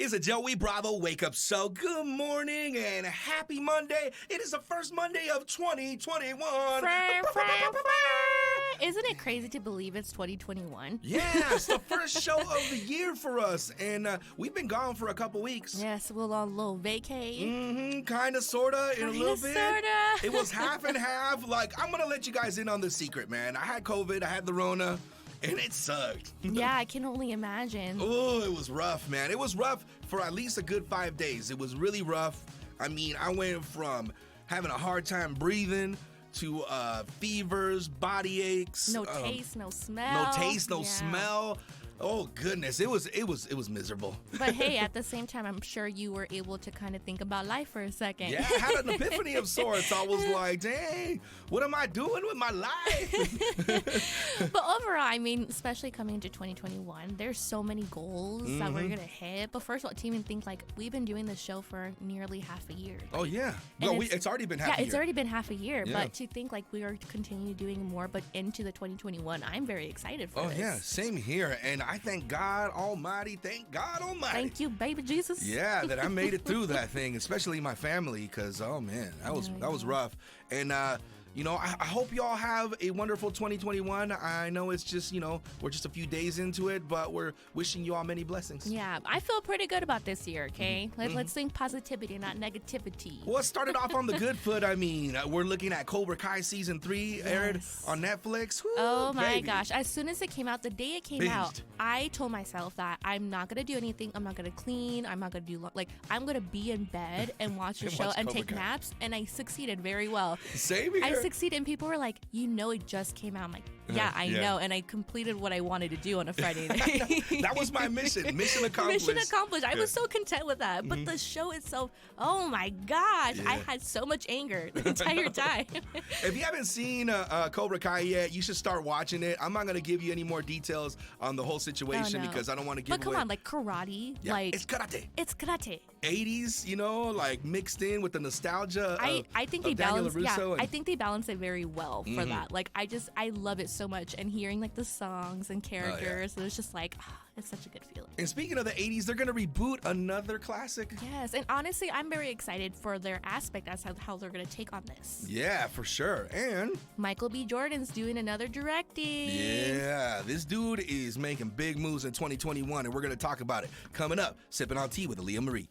It's a Joey Bravo wake up show. Good morning and happy Monday. It is the first Monday of 2021. Isn't it crazy to believe it's 2021? Yeah, it's the first show of the year for us. And we've been gone for a couple weeks. Yes, we'll on a little vacay. Kind of, sort of, in a little bit. Sorta. It was half and half. Like, I'm going to let you guys in on the secret, man. I had COVID, I had the Rona. And it sucked. Yeah, I can only imagine. Oh, it was rough, man. It was rough for at least a good 5 days. It was really rough. I mean, I went from having a hard time breathing to fevers, body aches. No taste, no smell. No taste, no smell. Oh goodness, it was miserable. But hey, at the same time, I'm sure you were able to kind of think about life for a second. Yeah, I had an epiphany of sorts. I was like, dang, what am I doing with my life? But overall, I mean, especially coming into 2021, there's so many goals that we're gonna hit. But first of all, to even think like we've been doing this show for nearly half a year. Oh yeah, well, it's already been half a year. Yeah, it's already been half a year. Yeah. But to think like we are continuing doing more, but into the 2021, I'm very excited for this. Oh yeah, same here. And I thank God Almighty. Thank God Almighty. Thank you, baby Jesus. Yeah, that I made it through that thing, especially my family, because oh man, that was rough. And you know, I hope y'all have a wonderful 2021. I know it's just, you know, we're just a few days into it, but we're wishing you all many blessings. Yeah, I feel pretty good about this year, okay? Let's think positivity, not negativity. Well, it started off on the good foot. I mean, we're looking at Cobra Kai Season 3 aired on Netflix. Woo, oh my baby. gosh. As soon as it came out, the day it came out, I told myself that I'm not going to do anything. I'm not going to clean. I'm not going to do, I'm going to be in bed and watch the show and Cobra take Kai. naps. And I succeeded very well. Same here. I succeeded, and people were like, you know, it just came out. I'm like, yeah, I know. And I completed what I wanted to do on a Friday night. That was my mission. Mission accomplished. Mission accomplished. I was so content with that. But the show itself, oh my gosh, I had so much anger the entire time. If you haven't seen Cobra Kai yet, you should start watching it. I'm not going to give you any more details on the whole situation because I don't want to give away. But come on, like karate. Yeah, like it's karate. It's karate. 80s, you know, like mixed in with the nostalgia I think they Daniel balance. LaRusso I think they balance it very well for that. Like I love it so much, and hearing like the songs and characters, it was just like it's such a good feeling. And speaking of the 80s, they're gonna reboot another classic. Yes, and honestly, I'm very excited for their aspect as how they're gonna take on this. Yeah, for sure. And Michael B. Jordan's doing another directing. yeah, this dude is making big moves in 2021, and we're gonna talk about it coming up. Sippin' on Tea with Aaliyah Marie.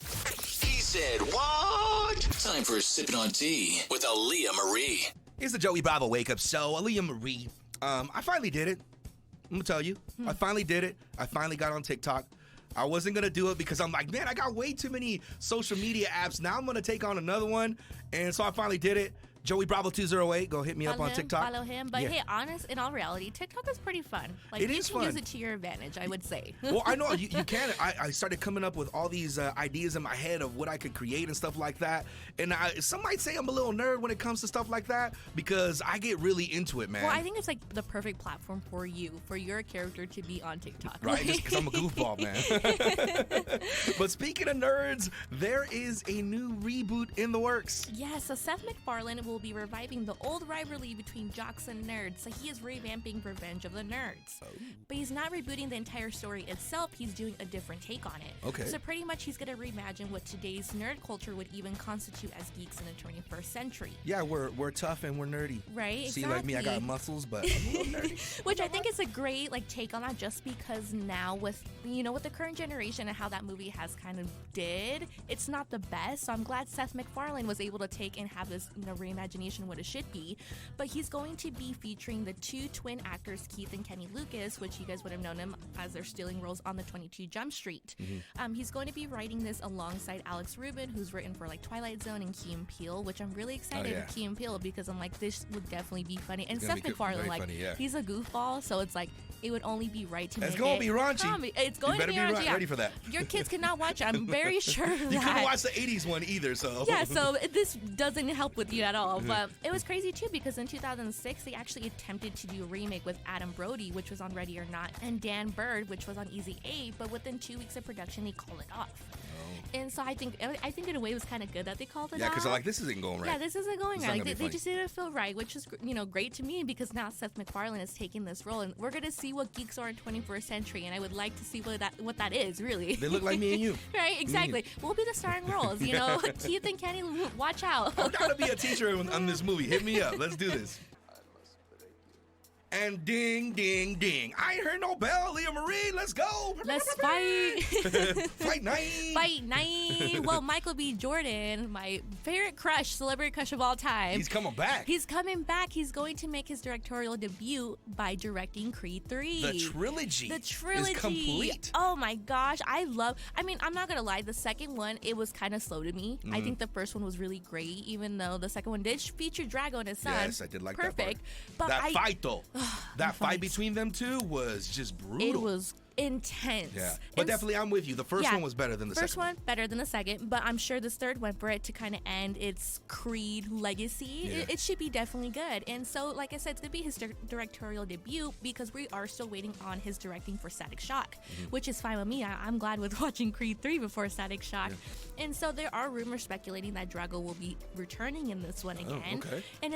He said, what? Time for Sippin' on Tea with Aaliyah Marie. It's the Joey Bravo Wake Up Show. Aaliyah Marie. I finally did it. I'm gonna tell you. I finally did it. I finally got on TikTok. I wasn't gonna do it because I'm like, man, I got way too many social media apps. Now I'm gonna take on another one. And so I finally did it. Joey Bravo 208, go hit me up on TikTok. Follow him. But hey, in all reality, TikTok is pretty fun. Like it you is can fun. use it to your advantage, I would say. Well, I know you can. I started coming up with all these ideas in my head of what I could create and stuff like that. And some might say I'm a little nerd when it comes to stuff like that because I get really into it, man. Well, I think it's like the perfect platform for you, for your character to be on TikTok. Right, just because I'm a goofball, man. But speaking of nerds, there is a new reboot in the works. Yes, so Seth MacFarlane will be reviving the old rivalry between jocks and nerds. So he is revamping Revenge of the Nerds. But he's not rebooting the entire story itself. He's doing a different take on it. Okay. So pretty much he's going to reimagine what today's nerd culture would even constitute as geeks in the 21st century. Yeah, we're tough and we're nerdy. Right, See, like me, I got muscles, but I'm a little nerdy. Which I think is a great take on that, just because now with the current generation and how that movie has kind of did, it's not the best. So I'm glad Seth MacFarlane was able to take and have this reimagination what it should be. But he's going to be featuring the two twin actors, Keith and Kenny Lucas, which you guys would have known them as their stealing roles on the 22 Jump Street. He's going to be writing this alongside Alex Rubin, who's written for Twilight Zone and Key and Peele, which I'm really excited for Key and Peele because I'm like, this would definitely be funny. And Seth MacFarlane, he's a goofball, so it's like it would only be right to make it. It's going to be raunchy. It's going to be raunchy. Ready for that. Your kids cannot watch it. I'm very sure of that. You couldn't watch the 80s one either, so. Yeah, so this doesn't help with you at all. But it was crazy too because in 2006 they actually attempted to do a remake with Adam Brody, which was on Ready or Not, and Dan Bird, which was on Easy A, but within 2 weeks of production they called it off. And so I think in a way it was kind of good that they called it Yeah, because off. like this isn't going right. Yeah, this isn't going It's right. not gonna be They funny. just didn't feel right, which is great to me because now Seth MacFarlane is taking this role, and we're gonna see what geeks are in 21st century, and I would like to see what that is really. They look like me and you. Right, exactly. We'll be the starring roles. Keith and Kenny, watch out. I'm trying to be a teacher on this movie. Hit me up. Let's do this. And ding, ding, ding. I ain't heard no bell. Aaliyah Marie, let's go. Let's fight. Fight night. Fight night. Well, Michael B. Jordan, my favorite celebrity crush of all time. He's coming back. He's coming back. He's going to make his directorial debut by directing Creed 3. The trilogy. Is complete. Oh my gosh. I'm not going to lie. The second one, it was kind of slow to me. I think the first one was really great, even though the second one did feature Drago and his son. Yes, I did like Perfect. that part. But That fight, though. That fight between them two was just brutal. It was intense. Yeah. But definitely, I'm with you. The first one was better than the second. First one better than the second, but I'm sure this third one, for it to kind of end its Creed legacy, it should be definitely good. And so, like I said, it's gonna be his directorial debut because we are still waiting on his directing for Static Shock, which is fine with me. I'm glad with watching Creed 3 before Static Shock. And so there are rumors speculating that Drago will be returning in this one again. Okay. And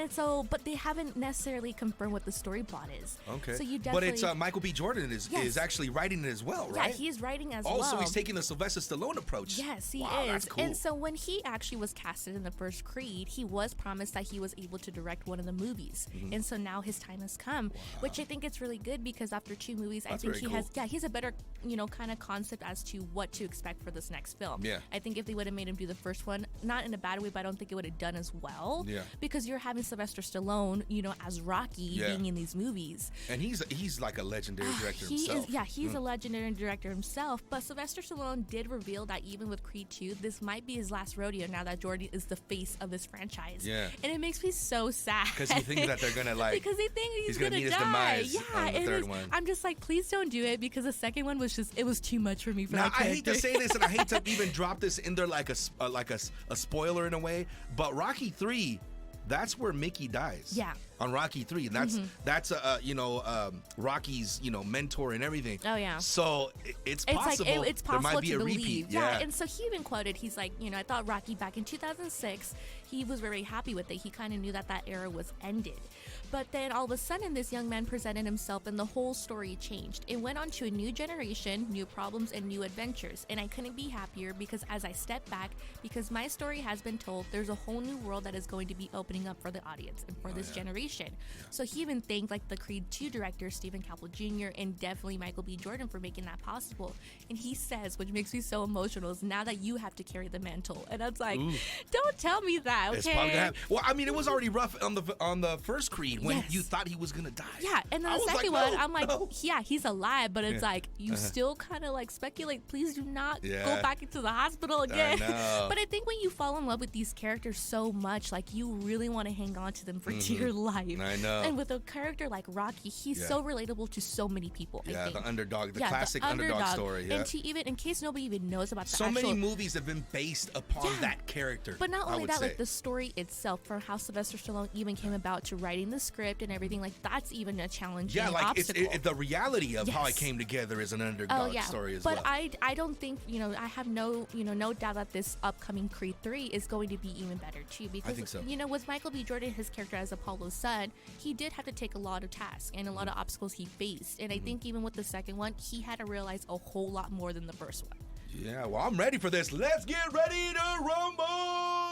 but they haven't necessarily confirmed what the story plot is. Okay. So you definitely. But it's Michael B. Jordan is actually writing it as well, right? Yeah, he's writing as well. Also, he's taking the Sylvester Stallone approach. Yes, he wow, is. That's cool. And so when he actually was casted in the first Creed, he was promised that he was able to direct one of the movies. And so now his time has come, which I think it's really good because after 2 movies, That's I think very cool. he's a better, kind of concept as to what to expect for this next film. Yeah. I think if they would have made him do the first one, not in a bad way, but I don't think it would have done as well. Yeah. Because you're having Sylvester Stallone, as Rocky being in these movies. And he's like a legendary director He himself. is, he's a legendary director himself. But Sylvester Stallone did reveal that even with Creed 2, this might be his last rodeo now that Jordan is the face of this franchise. Yeah. And it makes me so sad. Because he thinks that they're gonna because they think he's gonna meet his die. demise Yeah, on the and third one. I'm just like, please don't do it because the second one was it was too much for me for Now, that I character. hate to say this, and I hate to even drop this in there like a spoiler in a way, but Rocky 3, that's where Mickey dies. Yeah. On Rocky 3, that's Rocky's mentor and everything. Oh yeah. So it's It's possible. like it's there possible might be to a believe. repeat. Yeah, and so he even quoted, he's like, I thought Rocky back in 2006, he was very happy with it. He kind of knew that era was ended. But then all of a sudden, this young man presented himself and the whole story changed. It went on to a new generation, new problems, and new adventures. And I couldn't be happier because as I step back, because my story has been told, there's a whole new world that is going to be opening up for the audience and for this generation. So he even thanked like the Creed 2 director, Stephen Campbell Jr., and definitely Michael B. Jordan for making that possible. And he says, which makes me so emotional, is now that you have to carry the mantle. And I was like, don't tell me that, okay? It's probably gonna happen. Well, I mean, it was already rough on the first Creed when you thought he was gonna die. Yeah, and then I the was second like, one, no, I'm like, no. yeah, he's alive, but it's like you still kind of like speculate. Please do not go back into the hospital again. I know. But I think when you fall in love with these characters so much, like you really want to hang on to them for dear life. I know. And with a character like Rocky, he's so relatable to so many people. I Yeah, think. the underdog, the classic underdog story. Yeah. And to even in case nobody even knows about the So actual, many movies have been based upon that character. But not I only would that, say. like the story itself, from how Sylvester Stallone even came about to writing the script and everything, like that's even a challenging obstacle. The reality of how it came together is an underdog story as well. But I don't think, I have no doubt that this upcoming Creed 3 is going to be even better too, because I think so. With Michael B. Jordan, his character as Apollo's son, he did have to take a lot of tasks and a lot of obstacles he faced, and I think even with the second one, he had to realize a whole lot more than the first one. Yeah, well, I'm ready for this. Let's get ready to rumble.